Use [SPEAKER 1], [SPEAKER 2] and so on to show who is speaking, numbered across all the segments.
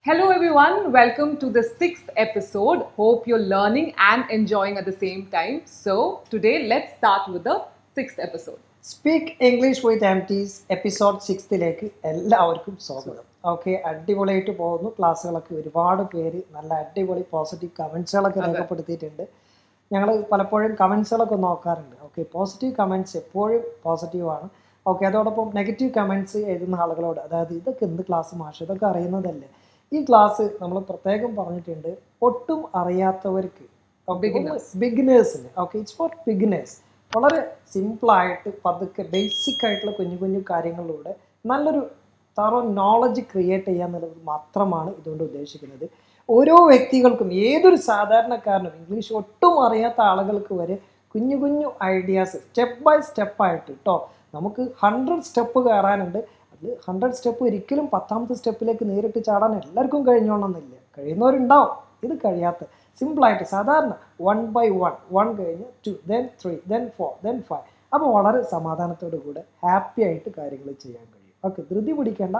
[SPEAKER 1] Hello everyone, welcome to the sixth episode. Hope you're learning and enjoying at the same time. So, today let's start with the sixth episode.
[SPEAKER 2] Speak English with എംറ്റീസ് episode 6ലേക്ക് എല്ലാവർക്കും സ്വാഗതം. Okay, അടിപൊളിയായിട്ട് പോകുന്നു. ക്ലാസ്സുകളൊക്കെ ഒരുപാട് പേര് നല്ല അടിപൊളി പോസിറ്റീവ് കമൻസുകളൊക്കെ രേഖപ്പെടുത്തിയിട്ടുണ്ട്. ഞങ്ങൾ പലപ്പോഴും കമൻസുകളൊക്കെ നോക്കാറുണ്ട്. ഓക്കെ, പോസിറ്റീവ് കമൻറ്റ്സ് എപ്പോഴും പോസിറ്റീവാണ്. ഓക്കെ, അതോടൊപ്പം നെഗറ്റീവ് കമൻറ്റ്സ് എഴുതുന്ന ആളുകളോട്, അതായത് ഇതൊക്കെ എന്ത് ക്ലാസ് മാഷ്, ഇതൊക്കെ അറിയുന്നതല്ലേ, ഈ ക്ലാസ് നമ്മൾ പ്രത്യേകം പറഞ്ഞിട്ടുണ്ട് ഒട്ടും അറിയാത്തവർക്ക്, ബിഗിനേഴ്സിന്. Okay, it's for beginners. വളരെ സിമ്പിളായിട്ട് പതുക്കെ ബേസിക് ആയിട്ടുള്ള കുഞ്ഞു കുഞ്ഞു കാര്യങ്ങളിലൂടെ നല്ലൊരു തറോ നോളജ് ക്രിയേറ്റ് ചെയ്യുക എന്നുള്ളത് മാത്രമാണ് ഇതുകൊണ്ട് ഉദ്ദേശിക്കുന്നത്. ഓരോ വ്യക്തികൾക്കും, ഏതൊരു സാധാരണക്കാരനും, ഇംഗ്ലീഷ് ഒട്ടും അറിയാത്ത ആളുകൾക്ക് വരെ കുഞ്ഞു കുഞ്ഞു ഐഡിയാസ് സ്റ്റെപ്പ് ബൈ സ്റ്റെപ്പായിട്ട് കേട്ടോ. നമുക്ക് 100 സ്റ്റെപ്പ് കയറാനുണ്ട്. അത് 100 സ്റ്റെപ്പ് ഒരിക്കലും 10ാമത്തെ സ്റ്റെപ്പിലേക്ക് നേരിട്ട് ചാടാൻ എല്ലാവർക്കും കഴിഞ്ഞോണമെന്നില്ല. കഴിയുന്നവരുണ്ടാവും, ഇത് കഴിയാത്ത സിമ്പിളായിട്ട് സാധാരണ 1 by 1, 1 കഴിഞ്ഞ് 2, then 3, then 4, then 5. അപ്പോൾ വളരെ സമാധാനത്തോടു കൂടെ ഹാപ്പി ആയിട്ട് കാര്യങ്ങൾ ചെയ്യാൻ കഴിയും. ഓക്കെ, ധൃതി പിടിക്കേണ്ട,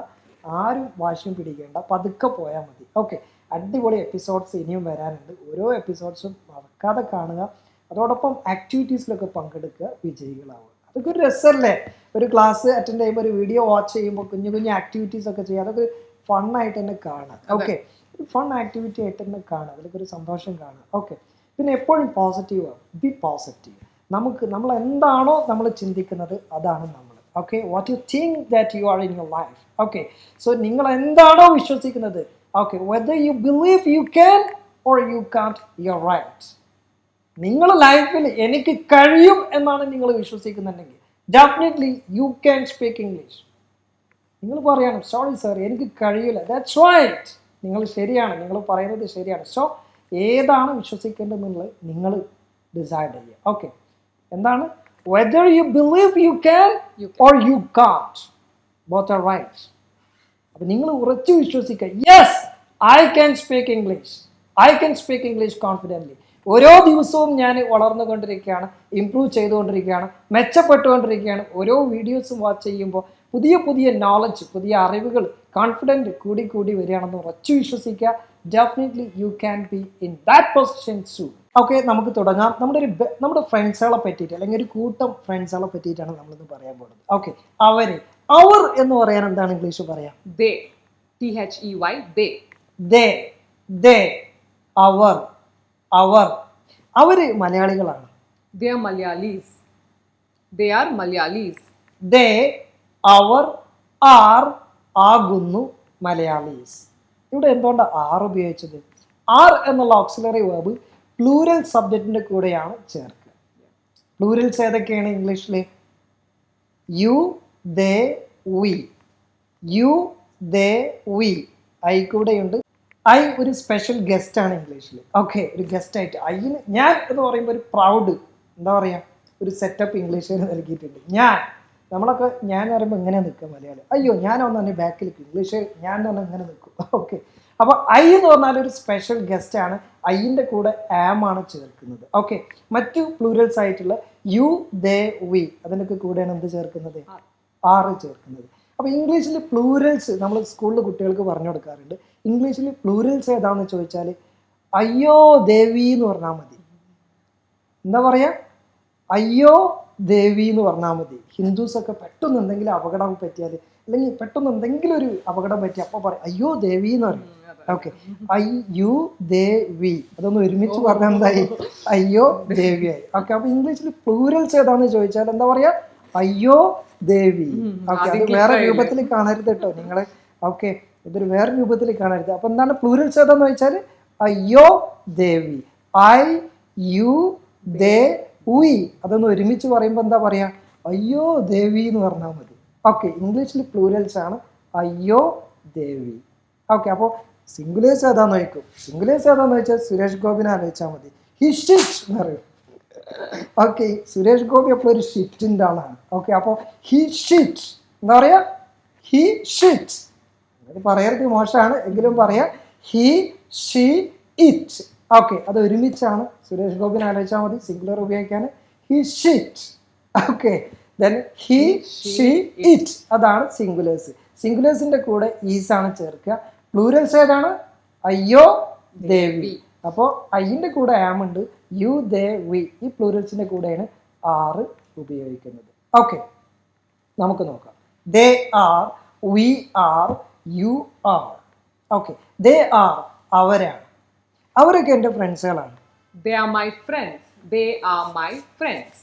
[SPEAKER 2] ആരും വാശിയും പിടിക്കേണ്ട, പതുക്കെ പോയാൽ മതി. ഓക്കെ, അടിപൊളി എപ്പിസോഡ്സ് ഇനിയും വരാനുണ്ട്. ഓരോ എപ്പിസോഡ്സും മറക്കാതെ കാണുക. അതോടൊപ്പം ആക്ടിവിറ്റീസിലൊക്കെ പങ്കെടുക്കുക, വിജയികളാവുക. അതൊക്കെ ഒരു രസമല്ലേ? ഒരു ക്ലാസ് അറ്റൻഡ് ചെയ്യുമ്പോൾ, ഒരു വീഡിയോ വാച്ച് ചെയ്യുമ്പോൾ കുഞ്ഞു കുഞ്ഞു ആക്ടിവിറ്റീസ് ഒക്കെ ചെയ്യുക. അതൊക്കെ ഫണ്ണായിട്ട് തന്നെ കാണാം. ഓക്കെ, ഒരു ഫൺ ആക്ടിവിറ്റി ആയിട്ട് തന്നെ കാണുക, അതിലൊക്കെ ഒരു സന്തോഷം കാണുക. ഓക്കെ, പിന്നെ എപ്പോഴും പോസിറ്റീവ് ആവും. Be positive. നമ്മൾ എന്താണോ നമ്മൾ ചിന്തിക്കുന്നത് അതാണ് നമ്മൾ. Okay, what you think that you are in your life. Okay, so നിങ്ങൾ എന്താണോ വിശ്വസിക്കുന്നത്, okay, whether you believe you can or you can't, you are right. നിങ്ങൾ ലൈഫിൽ എനിക്ക് കഴിയും എന്നാണ് നിങ്ങൾ വിശ്വസിക്കുന്നുണ്ടെങ്കിൽ definitely you can speak English. നിങ്ങൾ പറയണം, സോറി സാർ എനിക്ക് കഴിയില്ല, ദാറ്റ്സ് റൈറ്റ്. നിങ്ങൾ ശരിയാണ്, നിങ്ങൾ പറയുന്നത് ശരിയാണ്. സോ ഏതാണ് വിശ്വസിക്കേണ്ടതെന്നുള്ളത് നിങ്ങൾ ഡിസൈഡ് ചെയ്യുക. ഓക്കെ, എന്താണ്? Whether you believe you can or you can't, both are right. അപ്പം നിങ്ങൾ ഉറച്ചു വിശ്വസിക്കുക, yes I can speak English, I can speak English confidently. ഓരോ ദിവസവും ഞാൻ വളർന്നുകൊണ്ടിരിക്കുകയാണ്, ഇംപ്രൂവ് ചെയ്തുകൊണ്ടിരിക്കുകയാണ്, മെച്ചപ്പെട്ടുകൊണ്ടിരിക്കുകയാണ്. ഓരോ വീഡിയോസും വാച്ച് ചെയ്യുമ്പോൾ പുതിയ പുതിയ നോളജ്, പുതിയ അറിവുകൾ, കോൺഫിഡൻറ്റ് കൂടി കൂടി വരികയാണെന്ന് ഉറച്ചു വിശ്വസിക്കുക. Definitely you can be in that position soon. Okay, നമുക്ക് തുടങ്ങാം. നമ്മുടെ ഫ്രണ്ട്സുകളെ പറ്റിയിട്ട്, അല്ലെങ്കിൽ ഒരു കൂട്ടം ഫ്രണ്ട്സുകളെ പറ്റിയിട്ടാണ് നമ്മളിന്ന് പറയാൻ പോകുന്നത്. ഓക്കെ, അവർ എന്ന് പറയാൻ എന്താണ് ഇംഗ്ലീഷ് പറയാം?
[SPEAKER 1] They, THEY, they.
[SPEAKER 2] ദേ, അവര് മലയാളികളാണ്.
[SPEAKER 1] They are Malayalis. They are Malayalis.
[SPEAKER 2] They, അവർ, ആർ, ആകുന്നു മലയാളീസ്. ഇവിടെ എന്തുകൊണ്ടാണ് ആർ ഉപയോഗിച്ചത്? ആർ എന്നുള്ള ഓക്സിലറി വേർബ് പ്ലൂരൽ സബ്ജക്റ്റിൻ്റെ കൂടെയാണ് ചേർക്കുക. പ്ലൂരൽസ് ഏതൊക്കെയാണ് ഇംഗ്ലീഷിൽ? You, they, we. You, they, we. I കൂടെയുണ്ട്. ഐ ഒരു സ്പെഷ്യൽ ഗസ്റ്റ് ആണ് ഇംഗ്ലീഷിൽ. ഓക്കെ, ഒരു ഗസ്റ്റ് ആയിട്ട് ഐന് ഞാൻ എന്ന് പറയുമ്പോൾ ഒരു പ്രൗഡ്, എന്താ പറയുക, ഒരു സെറ്റപ്പ് ഇംഗ്ലീഷിൽ നൽകിയിട്ടുണ്ട്. നമ്മളൊക്കെ ഞാൻ എന്ന് പറയുമ്പോൾ ഇങ്ങനെ നിൽക്കുക മലയാളം. അയ്യോ ഞാനൊന്ന് തന്നെ ബാക്കിൽ നിൽക്കും. ഇംഗ്ലീഷ് ഞാൻ എന്ന് പറഞ്ഞാൽ ഇങ്ങനെ നിൽക്കും. ഓക്കെ, അപ്പോൾ ഐ എന്ന് പറഞ്ഞാൽ ഒരു സ്പെഷ്യൽ ഗസ്റ്റ് ആണ്. ഐൻ്റെ കൂടെ ആം ആണ് ചേർക്കുന്നത്. ഓക്കെ, മറ്റു പ്ലൂരൽസ് ആയിട്ടുള്ള യു, ദേ, വി, അതിനൊക്കെ കൂടെയാണ് എന്ത് ചേർക്കുന്നത്? ആറ് ചേർക്കുന്നത്. അപ്പോൾ ഇംഗ്ലീഷിൽ പ്ലൂരൽസ് നമ്മൾ സ്കൂളിൽ കുട്ടികൾക്ക് പറഞ്ഞു കൊടുക്കാറുണ്ട്. ഇംഗ്ലീഷിൽ പ്ലൂരൽസ് ഏതാണെന്ന് ചോദിച്ചാൽ അയ്യോ ദേവി എന്ന് പറഞ്ഞാൽ മതി. എന്താ പറയുക? അയ്യോ ദേവി എന്ന് പറഞ്ഞാൽ മതി. ഹിന്ദുസൊക്കെ പെട്ടെന്ന് എന്തെങ്കിലും അപകടം പറ്റിയാൽ, അല്ലെങ്കിൽ പെട്ടെന്ന് എന്തെങ്കിലും ഒരു അപകടം പറ്റിയാൽ അപ്പോൾ പറയും അയ്യോ ദേവി എന്ന് പറയും. ഓക്കെ, അയ്യോ ദേവി, അതൊന്ന് ഒരുമിച്ച് പറഞ്ഞാൽ എന്തായി? അയ്യോ ദേവിയായി. ഓക്കെ, അപ്പോൾ ഇംഗ്ലീഷിൽ പ്ലൂരൽസ് ഏതാണെന്ന് ചോദിച്ചാൽ എന്താ പറയുക? അയ്യോ ദേവി. ഓക്കെ, അത് വേറെ രൂപത്തിൽ കാണരുത് കേട്ടോ നിങ്ങൾ. ഓക്കെ, ഇതൊരു വേറെ രൂപത്തിൽ കാണരുത്. അപ്പോൾ എന്താണ് പ്ലൂരൽസ് ഏതാന്ന് ചോദിച്ചാൽ അയ്യോ ദേവി, ഐ, യു, ദേ, ഉയ്. അതൊന്ന് ഒരുമിച്ച് പറയുമ്പോൾ എന്താ പറയുക? അയ്യോ ദേവി എന്ന് പറഞ്ഞാൽ മതി. ഓക്കെ, ഇംഗ്ലീഷിൽ പ്ലൂരൽസ് ആണ് അയ്യോ ദേവി. ഓക്കെ, അപ്പോൾ സിംഗുലേഴ്സ് ഏതാന്ന് ചോദിക്കും. സിംഗുലേഴ്സ് ഏതാന്ന് ചോദിച്ചാൽ സുരേഷ് ഗോപിനെ ആലോചിച്ചാൽ മതി. ഹി ഷിറ്റ് എന്ന് പറയും. ഓക്കെ, സുരേഷ് ഗോപി അപ്പോൾ ഒരു ഷിറ്റിൻ്റെ ആളാണ്. ഓക്കെ, അപ്പോൾ ഹി ഷിറ്റ് എന്താ പറയുക? He shit. അത് പറയരുത്, മോശമാണ്, എങ്കിലും പറയാം ഹി, ഷി, ഇറ്റ്. ഓക്കെ, അത് ഒരുമിച്ചാണ്. സുരേഷ് ഗോപിനെ ആലോചിച്ചാൽ മതി സിംഗുലർ ഉപയോഗിക്കാൻ. He she it. Okay, then he, she, it, അതാണ് സിംഗുലേഴ്സ്. സിംഗുലേഴ്സിൻ്റെ കൂടെ ഈസ് ആണ് ചേർക്കുക. പ്ലൂരൽസ് ഏതാണ്? അയ്യോ, ദേ, വി. അപ്പോൾ ഐൻ്റെ കൂടെ ആം ഉണ്ട്, യു, ദേ, വി. ഈ പ്ലൂരൽസിൻ്റെ കൂടെയാണ് ആറ് ഉപയോഗിക്കുന്നത്. ഓക്കെ, നമുക്ക് നോക്കാം. They are, we are, you are. Okay, they are അവരാണ്. അവരൊക്കെ എൻ്റെ ഫ്രണ്ട്സുകളാണ്.
[SPEAKER 1] They are my friends. They are my friends.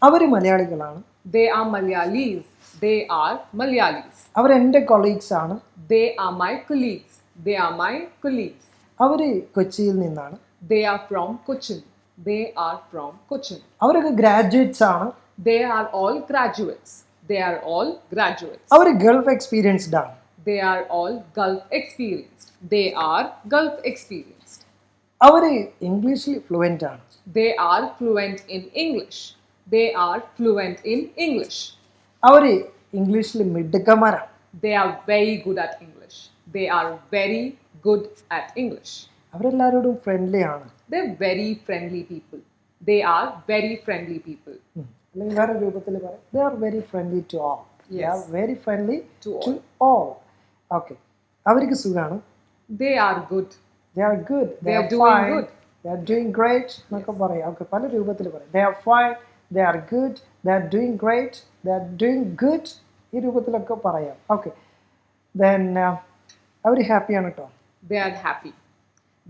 [SPEAKER 2] അവർ മലയാളികളാണ്.
[SPEAKER 1] They are Malayalis. They are Malayalis.
[SPEAKER 2] അവരെൻ്റെ കൊളീഗ്സ് ആണ്.
[SPEAKER 1] They are my colleagues. They are my colleagues.
[SPEAKER 2] അവർ കൊച്ചിയിൽ നിന്നാണ്.
[SPEAKER 1] They are from Cochin. They are from Cochin.
[SPEAKER 2] അവരൊക്കെ graduates ആണ്.
[SPEAKER 1] They are all graduates. They are all graduates.
[SPEAKER 2] അവർ Gulf experienced ആണ്.
[SPEAKER 1] They are all Gulf experienced. They are Gulf experienced.
[SPEAKER 2] അവർ ഇംഗ്ലീഷിൽ fluent ആണ്.
[SPEAKER 1] They are fluent in English. They are fluent in English.
[SPEAKER 2] അവർ ഇംഗ്ലീഷിൽ മിടുക്കന്മാരാണ്.
[SPEAKER 1] They are very good at English. They are very good at English.
[SPEAKER 2] അവരെല്ലാവരോടും friendly ആണ്.
[SPEAKER 1] They're very friendly people. They are very friendly people.
[SPEAKER 2] അല്ലെങ്കിൽ വേറെ രൂപത്തിൽ പറയാം, they are very friendly to all. They are very friendly
[SPEAKER 1] To
[SPEAKER 2] to all. Okay, അവർക്ക് സുഖമാണ്.
[SPEAKER 1] They are good.
[SPEAKER 2] They are good.
[SPEAKER 1] They are doing
[SPEAKER 2] fine.
[SPEAKER 1] good.
[SPEAKER 2] They are doing great എന്നൊക്കെ പറയാം. Okay, പല രൂപത്തിൽ പറയാം. They are fine. They are good. They are doing great. They are doing good. ഈ രൂപത്തിലൊക്കെ പറയാം. Okay, then അവർ ഹാപ്പിയാണ് കേട്ടോ.
[SPEAKER 1] They are happy.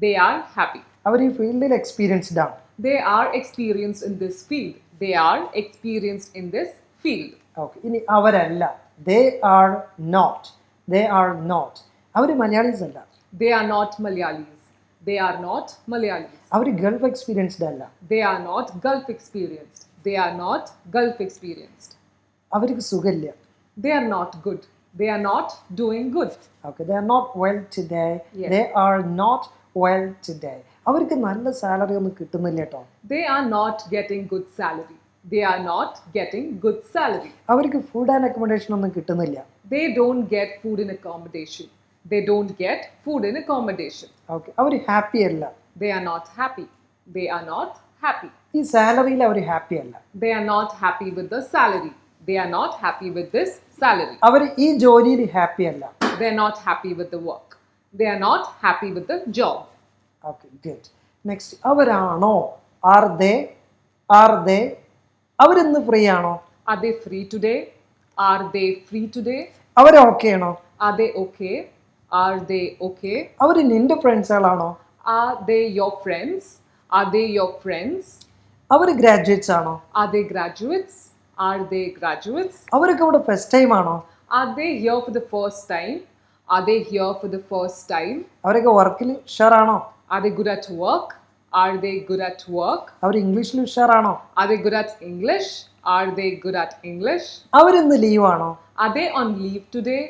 [SPEAKER 1] They are happy.
[SPEAKER 2] അവർ ഈ ഫീൽഡിൽ എക്സ്പീരിയൻസ്ഡ് ആണ്.
[SPEAKER 1] They are experienced in this field. They are experienced in this field.
[SPEAKER 2] Okay, ഇനി അവരല്ല. They are not. They are not. അവർ മലയാളീസ് അല്ല.
[SPEAKER 1] They are not Malayalis. They are not Malayalis.
[SPEAKER 2] അവർ Gulf experienced അല്ല.
[SPEAKER 1] They are not Gulf experienced. They are not Gulf experienced.
[SPEAKER 2] അവർക്ക് സുഖമില്ല.
[SPEAKER 1] They are not good. They are not doing good.
[SPEAKER 2] Okay, they are not well today.
[SPEAKER 1] Yes.
[SPEAKER 2] They are not well today. അവർക്ക് നല്ല salary ഒന്നും കിട്ടുന്നില്ല കേട്ടോ.
[SPEAKER 1] They are not getting good salary. They are not getting good salary.
[SPEAKER 2] അവർക്ക് food and accommodation ഒന്നും കിട്ടുന്നില്ല.
[SPEAKER 1] They don't get food in accommodation. They don't get food in accommodation.
[SPEAKER 2] Okay, അവർ happy അല്ല.
[SPEAKER 1] They are not happy. They are not happy.
[SPEAKER 2] ഈ സാലറിയിൽ അവർ happy അല്ല.
[SPEAKER 1] They are not happy with the salary. They are not happy with this salary.
[SPEAKER 2] അവർ ഈ ജോലിയിൽ happy അല്ല.
[SPEAKER 1] They are not happy with the work. They are not happy with the job.
[SPEAKER 2] Okay, good. Next, അവരാണോ? Are they? Are they? അവരിന്ന് free ആണോ?
[SPEAKER 1] Are they free today? Are they free today?
[SPEAKER 2] അവർ okay ആണോ?
[SPEAKER 1] Are they okay? Are they okay?
[SPEAKER 2] അവർ നിന്റെ ഫ്രണ്ട്സുകളാണോ?
[SPEAKER 1] Are they your friends? Are they your friends?
[SPEAKER 2] അവർ graduates ആണോ?
[SPEAKER 1] Are they graduates? Are they graduates?
[SPEAKER 2] അവരൊക്കെ ഇവിടെ ഫസ്റ്റ് ടൈം ആണോ?
[SPEAKER 1] Are they here for the first time? Are they here for the first time?
[SPEAKER 2] അവരൊക്കെ വർക്കിൽ ഉഷാറാണോ?
[SPEAKER 1] Are they good at work? Are they good at work?
[SPEAKER 2] അവർ ഇംഗ്ലീഷിൽ ഉഷാറാണോ?
[SPEAKER 1] Are they good at English? Are they good at English?
[SPEAKER 2] അവരിന്ന് ലീവാണോ?
[SPEAKER 1] Are they on leave today?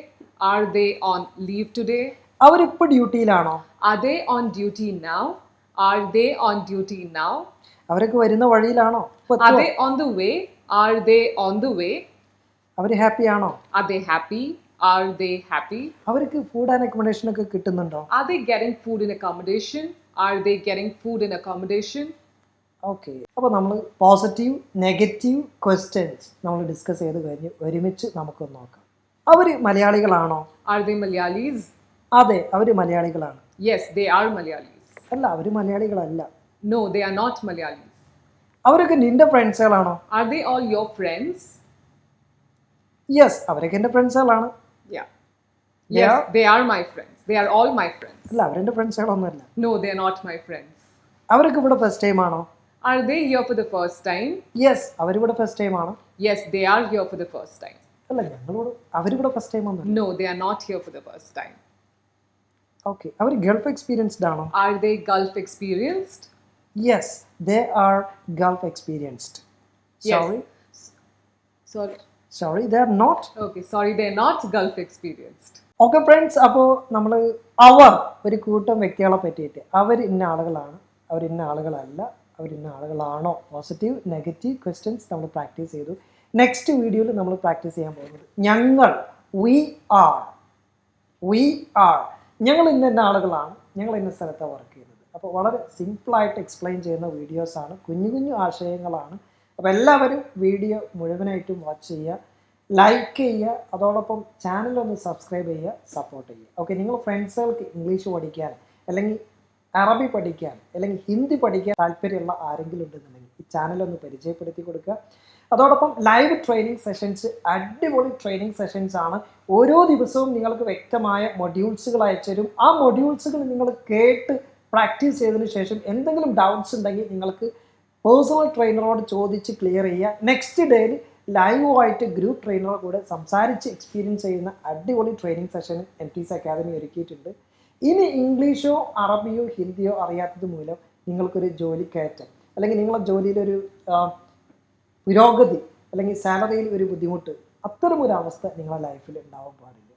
[SPEAKER 1] Are they on leave today?
[SPEAKER 2] അവരിപ്പോൾ ഡ്യൂട്ടിയിലാണോ?
[SPEAKER 1] Are they on duty now? Are they on duty now?
[SPEAKER 2] അവരൊക്കെ വരുന്ന വഴിയിലാണോ?
[SPEAKER 1] Are they on the way? Are they on the way?
[SPEAKER 2] അവർ happy ആണോ?
[SPEAKER 1] Are they happy? Are they happy?
[SPEAKER 2] അവർക്ക് food and accommodation ഒക്കെ കിട്ടുന്നുണ്ടോ?
[SPEAKER 1] Are they getting food in accommodation? Are they getting food in accommodation?
[SPEAKER 2] Okay, അപ്പോൾ നമ്മൾ positive negative questions നമ്മൾ discuss ചെയ്ത് കഴിഞ്ഞ് ഒരുമിച്ച് നമുക്കൊന്ന് നോക്കാം. അവർ മലയാളികളാണോ?
[SPEAKER 1] Are they Malayalis?
[SPEAKER 2] അതെ, അവർ മലയാളികളാണ്.
[SPEAKER 1] Yes, they are Malayalis.
[SPEAKER 2] അല്ല, അവർ മലയാളികളല്ല.
[SPEAKER 1] No, they are not Malayalis.
[SPEAKER 2] അവരൊക്കെ നിന്റെ ഫ്രണ്ട്സുകളാണോ?
[SPEAKER 1] Are they all your friends?
[SPEAKER 2] Yes, അവരൊക്കെ എൻ്റെ ഫ്രണ്ട്സുകളാണ്.
[SPEAKER 1] Yeah. Yes,
[SPEAKER 2] Yeah.
[SPEAKER 1] they are my friends. They are all my friends.
[SPEAKER 2] അല്ല, അവരെൻ്റെ ഫ്രണ്ട്സുകളൊന്നുമല്ല.
[SPEAKER 1] No, they are not my friends.
[SPEAKER 2] അവരൊക്കെ ഇവിടെ ഫസ്റ്റ് ടൈം ആണോ?
[SPEAKER 1] Are they here for the first time?
[SPEAKER 2] Yes, അവരിവിടെ first time ആണ്.
[SPEAKER 1] Yes, they are here for the first time.
[SPEAKER 2] അല്ല, ഞങ്ങളിവിടെ അവരിവിടെ ഫസ്റ്റ് ടൈം ഒന്നും.
[SPEAKER 1] No, they are not here for the first time.
[SPEAKER 2] Okay, അവർ Gulf experienced ആണോ?
[SPEAKER 1] Are they Gulf experienced?
[SPEAKER 2] Yes, they are Gulf experienced. Sorry
[SPEAKER 1] Sorry.
[SPEAKER 2] Sorry, they are not.
[SPEAKER 1] Okay, sorry, they're not Gulf experienced.
[SPEAKER 2] Okay friends, അപ്പോൾ നമ്മൾ അവർ ഒരു കൂട്ടം വ്യക്തികളെ പറ്റിയിട്ട് അവർ ഇന്ന ആളുകളാണ്, അവർ ഇന്ന ആളുകളല്ല, അവർ ഇന്ന ആളുകളാണോ, പോസിറ്റീവ് നെഗറ്റീവ് ക്വസ്റ്റ്യൻസ് നമ്മൾ പ്രാക്ടീസ് ചെയ്തു. നെക്സ്റ്റ് വീഡിയോയിൽ നമ്മൾ പ്രാക്ടീസ് ചെയ്യാൻ പോകുന്നത് ഞങ്ങൾ, വി ആർ. ഞങ്ങൾ ഇന്ന ആളുകളാണ്, ഞങ്ങൾ ഇന്ന സ്ഥലത്താണ് വർക്ക് ചെയ്യുന്നത്. അപ്പോൾ വളരെ സിമ്പിളായിട്ട് എക്സ്പ്ലെയിൻ ചെയ്യുന്ന വീഡിയോസാണ്, കുഞ്ഞു കുഞ്ഞു ആശയങ്ങളാണ്. അപ്പോൾ എല്ലാവരും വീഡിയോ മുഴുവനായിട്ടും വാച്ച് ചെയ്യുക. ലൈക്ക് ചെയ്യുക, അതോടൊപ്പം ചാനലൊന്ന് സബ്സ്ക്രൈബ് ചെയ്യുക, സപ്പോർട്ട് ചെയ്യുക. ഓക്കെ, നിങ്ങൾ ഫ്രണ്ട്സുകൾക്ക് ഇംഗ്ലീഷ് പഠിക്കാൻ അല്ലെങ്കിൽ അറബി പഠിക്കാൻ അല്ലെങ്കിൽ ഹിന്ദി പഠിക്കാൻ താല്പര്യമുള്ള ആരെങ്കിലും ഉണ്ടെന്നുണ്ടെങ്കിൽ ഈ ചാനലൊന്ന് പരിചയപ്പെടുത്തി കൊടുക്കുക. അതോടൊപ്പം ലൈവ് ട്രെയിനിങ് സെഷൻസ്, അടിപൊളി ട്രെയിനിങ് സെഷൻസ് ആണ്. ഓരോ ദിവസവും നിങ്ങൾക്ക് വ്യക്തമായ മൊഡ്യൂൾസുകൾ അയച്ചുതരും. ആ മൊഡ്യൂൾസുകൾ നിങ്ങൾ കേട്ട് പ്രാക്ടീസ് ചെയ്തതിന് ശേഷം എന്തെങ്കിലും ഡൗട്ട്സ് ഉണ്ടെങ്കിൽ നിങ്ങൾക്ക് പേഴ്സണൽ ട്രെയിനറോട് ചോദിച്ച് ക്ലിയർ ചെയ്യുക. നെക്സ്റ്റ് ഡേയിൽ ലൈവായിട്ട് ഗ്രൂപ്പ് ട്രെയിനറെ കൂടെ സംസാരിച്ച് എക്സ്പീരിയൻസ് ചെയ്യുന്ന അടിപൊളി ട്രെയിനിങ് സെഷൻ MT's അക്കാദമി ഒരുക്കിയിട്ടുണ്ട്. ഇനി ഇംഗ്ലീഷോ അറബിയോ ഹിന്ദിയോ അറിയാത്തത് മൂലം നിങ്ങൾക്കൊരു ജോലി കയറ്റം അല്ലെങ്കിൽ നിങ്ങളെ ജോലിയിലൊരു പുരോഗതി അല്ലെങ്കിൽ സാലറിയിൽ ഒരു ബുദ്ധിമുട്ട്, അത്തരമൊരു അവസ്ഥ നിങ്ങളുടെ ലൈഫിൽ ഉണ്ടാവാൻ പാടില്ല.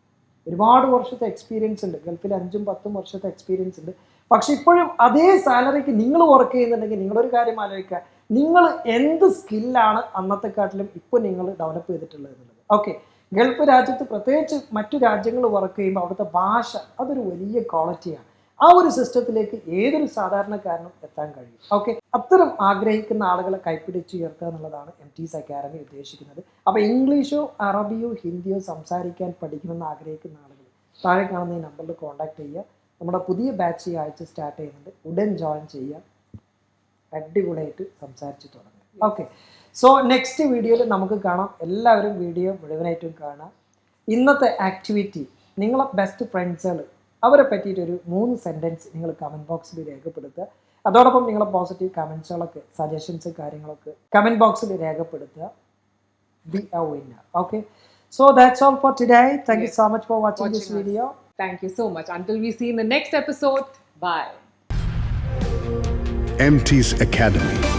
[SPEAKER 2] ഒരുപാട് വർഷത്തെ എക്സ്പീരിയൻസ് ഉണ്ട്, ഗൾഫിൽ 5-10 വർഷത്തെ എക്സ്പീരിയൻസ് ഉണ്ട്. പക്ഷെ ഇപ്പോഴും അതേ സാലറിക്ക് നിങ്ങൾ വർക്ക് ചെയ്യുന്നുണ്ടെങ്കിൽ നിങ്ങളൊരു കാര്യം ആലോചിക്കുക, നിങ്ങൾ എന്ത് സ്കില്ലാണ് അന്നത്തെക്കാട്ടിലും ഇപ്പോൾ നിങ്ങൾ ഡെവലപ്പ് ചെയ്തിട്ടുള്ളത് എന്നുള്ളത്. ഓക്കെ, ഗൾഫ് രാജ്യത്ത് പ്രത്യേകിച്ച് മറ്റു രാജ്യങ്ങൾ വർക്ക് ചെയ്യുമ്പോൾ അവിടുത്തെ ഭാഷ അതൊരു വലിയ ക്വാളിറ്റിയാണ്. ആ ഒരു സിസ്റ്റത്തിലേക്ക് ഏതൊരു സാധാരണക്കാരനും എത്താൻ കഴിയും. ഓക്കെ, അത്തരം ആഗ്രഹിക്കുന്ന ആളുകളെ കൈപ്പിടിച്ചുയർത്തുക എന്നുള്ളതാണ് MT's അക്കാദമി ഉദ്ദേശിക്കുന്നത്. അപ്പോൾ ഇംഗ്ലീഷോ അറബിയോ ഹിന്ദിയോ സംസാരിക്കാൻ പഠിക്കണമെന്ന് ആഗ്രഹിക്കുന്ന ആളുകൾ താഴെ കാണുന്ന ഈ നമ്പറിൽ കോൺടാക്ട് ചെയ്യുക. നമ്മുടെ പുതിയ ബാച്ച് ഈ ആഴ്ച സ്റ്റാർട്ട് ചെയ്യുന്നുണ്ട്, ഉടൻ ജോയിൻ ചെയ്യുക, അടിപൊളിയായിട്ട് സംസാരിച്ച് തുടങ്ങുക. ഓക്കെ, സോ നെക്സ്റ്റ് വീഡിയോയിൽ നമുക്ക് കാണാം. എല്ലാവരും വീഡിയോ മുഴുവനായിട്ടും കാണാം. ഇന്നത്തെ ആക്ടിവിറ്റി, നിങ്ങളെ ബെസ്റ്റ് ഫ്രണ്ട്സുകൾ അവരെ പറ്റിയിട്ടൊരു 3 സെൻറ്റൻസ് നിങ്ങൾ കമൻറ്റ് ബോക്സിൽ രേഖപ്പെടുത്തുക. അതോടൊപ്പം നിങ്ങളെ പോസിറ്റീവ് കമൻസുകളൊക്കെ സജഷൻസ് കാര്യങ്ങളൊക്കെ കമൻറ്റ് ബോക്സിൽ രേഖപ്പെടുത്തുക. B A winner. Okay, so that's all for today. Thank you so much for watching this video.
[SPEAKER 1] Thank you so much. Until we see in the next episode, bye.
[SPEAKER 3] MT's Academy.